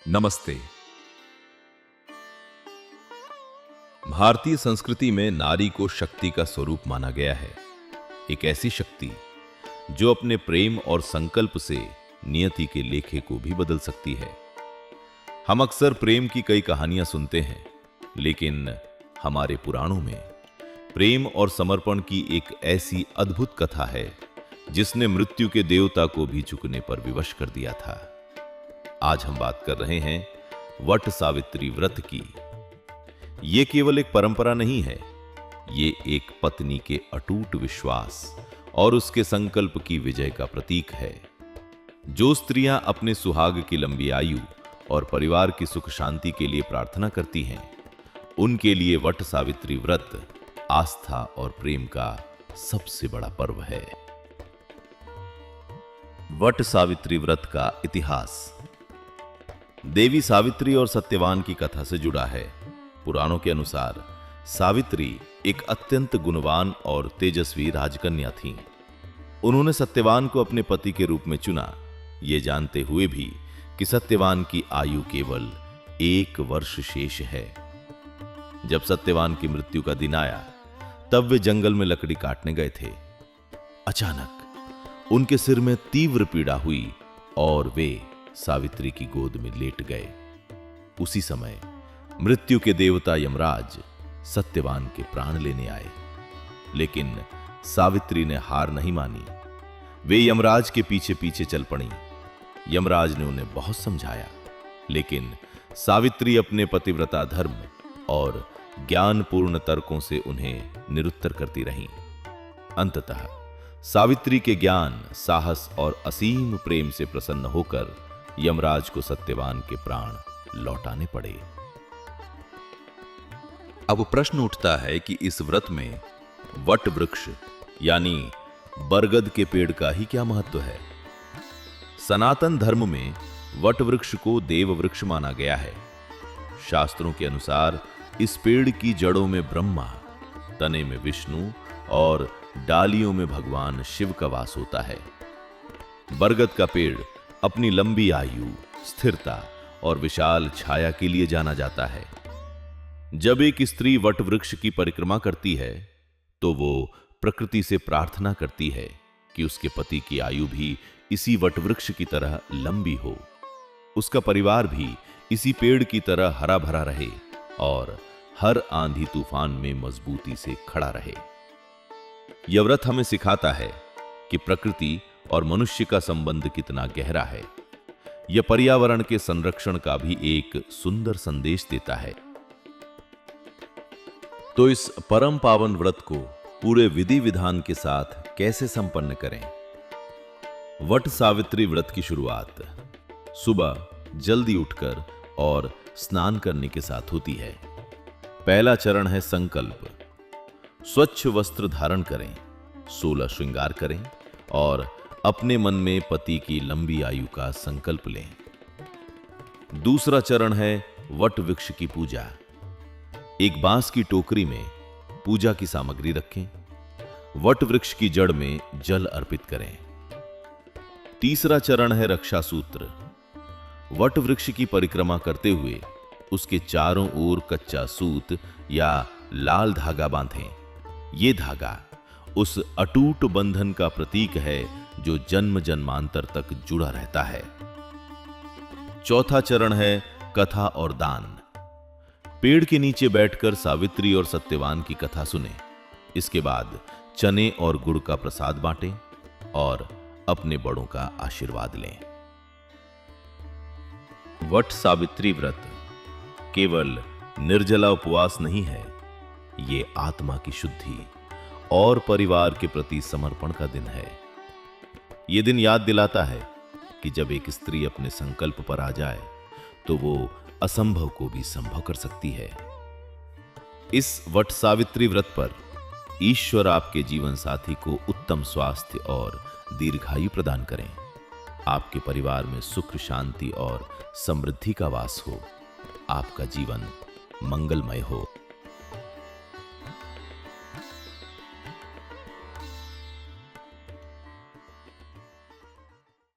नमस्ते। भारतीय संस्कृति में नारी को शक्ति का स्वरूप माना गया है। एक ऐसी शक्ति जो अपने प्रेम और संकल्प से नियति के लेखे को भी बदल सकती है। हम अक्सर प्रेम की कई कहानियां सुनते हैं, लेकिन हमारे पुराणों में प्रेम और समर्पण की एक ऐसी अद्भुत कथा है जिसने मृत्यु के देवता को भी झुकने पर विवश कर दिया था। आज हम बात कर रहे हैं वट सावित्री व्रत की। यह केवल एक परंपरा नहीं है, ये एक पत्नी के अटूट विश्वास और उसके संकल्प की विजय का प्रतीक है। जो स्त्रियां अपने सुहाग की लंबी आयु और परिवार की सुख शांति के लिए प्रार्थना करती हैं, उनके लिए वट सावित्री व्रत आस्था और प्रेम का सबसे बड़ा पर्व है। वट सावित्री व्रत का इतिहास देवी सावित्री और सत्यवान की कथा से जुड़ा है। पुराणों के अनुसार सावित्री एक अत्यंत गुणवान और तेजस्वी राजकन्या थीं। उन्होंने सत्यवान को अपने पति के रूप में चुना, ये जानते हुए भी कि सत्यवान की आयु केवल 1 वर्ष शेष है। जब सत्यवान की मृत्यु का दिन आया, तब वे जंगल में लकड़ी काटने गए थे। अचानक उनके सिर में तीव्र पीड़ा हुई और वे सावित्री की गोद में लेट गए। उसी समय मृत्यु के देवता यमराज सत्यवान के प्राण लेने आए, लेकिन सावित्री ने हार नहीं मानी। वे यमराज के पीछे पीछे चल पड़ी। यमराज ने उन्हें बहुत समझाया, लेकिन सावित्री अपने पतिव्रता धर्म और ज्ञानपूर्ण तर्कों से उन्हें निरुत्तर करती रहीं। अंततः सावित्री के ज्ञान, साहस और असीम प्रेम से प्रसन्न होकर यमराज को सत्यवान के प्राण लौटाने पड़े। अब प्रश्न उठता है कि इस व्रत में वट वृक्ष यानी बरगद के पेड़ का ही क्या महत्व है। सनातन धर्म में वट वृक्ष को देव वृक्ष माना गया है। शास्त्रों के अनुसार इस पेड़ की जड़ों में ब्रह्मा, तने में विष्णु और डालियों में भगवान शिव का वास होता है। बरगद का पेड़ अपनी लंबी आयु, स्थिरता और विशाल छाया के लिए जाना जाता है। जब एक स्त्री वट वृक्ष की परिक्रमा करती है, तो वो प्रकृति से प्रार्थना करती है कि उसके पति की आयु भी इसी वट वृक्ष की तरह लंबी हो, उसका परिवार भी इसी पेड़ की तरह हरा भरा रहे और हर आंधी तूफान में मजबूती से खड़ा रहे। यह व्रत हमें सिखाता है कि प्रकृति और मनुष्य का संबंध कितना गहरा है। यह पर्यावरण के संरक्षण का भी एक सुंदर संदेश देता है। तो इस परम पावन व्रत को पूरे विधि विधान के साथ कैसे संपन्न करें। वट सावित्री व्रत की शुरुआत सुबह जल्दी उठकर और स्नान करने के साथ होती है। पहला चरण है संकल्प। स्वच्छ वस्त्र धारण करें, 16 श्रृंगार करें और अपने मन में पति की लंबी आयु का संकल्प लें। दूसरा चरण है वट वृक्ष की पूजा। एक बांस की टोकरी में पूजा की सामग्री रखें। वट वृक्ष की जड़ में जल अर्पित करें। तीसरा चरण है रक्षा सूत्र। वट वृक्ष की परिक्रमा करते हुए उसके चारों ओर कच्चा सूत या लाल धागा बांधें। ये धागा उस अटूट बंधन का प्रतीक है जो जन्म जन्मांतर तक जुड़ा रहता है। चौथा चरण है कथा और दान। पेड़ के नीचे बैठकर सावित्री और सत्यवान की कथा सुने। इसके बाद चने और गुड़ का प्रसाद बांटें और अपने बड़ों का आशीर्वाद लें। वट सावित्री व्रत केवल निर्जला उपवास नहीं है, ये आत्मा की शुद्धि और परिवार के प्रति समर्पण का दिन है। यह दिन याद दिलाता है कि जब एक स्त्री अपने संकल्प पर आ जाए, तो वो असंभव को भी संभव कर सकती है। इस वट सावित्री व्रत पर ईश्वर आपके जीवन साथी को उत्तम स्वास्थ्य और दीर्घायु प्रदान करें। आपके परिवार में सुख, शांति और समृद्धि का वास हो। आपका जीवन मंगलमय हो।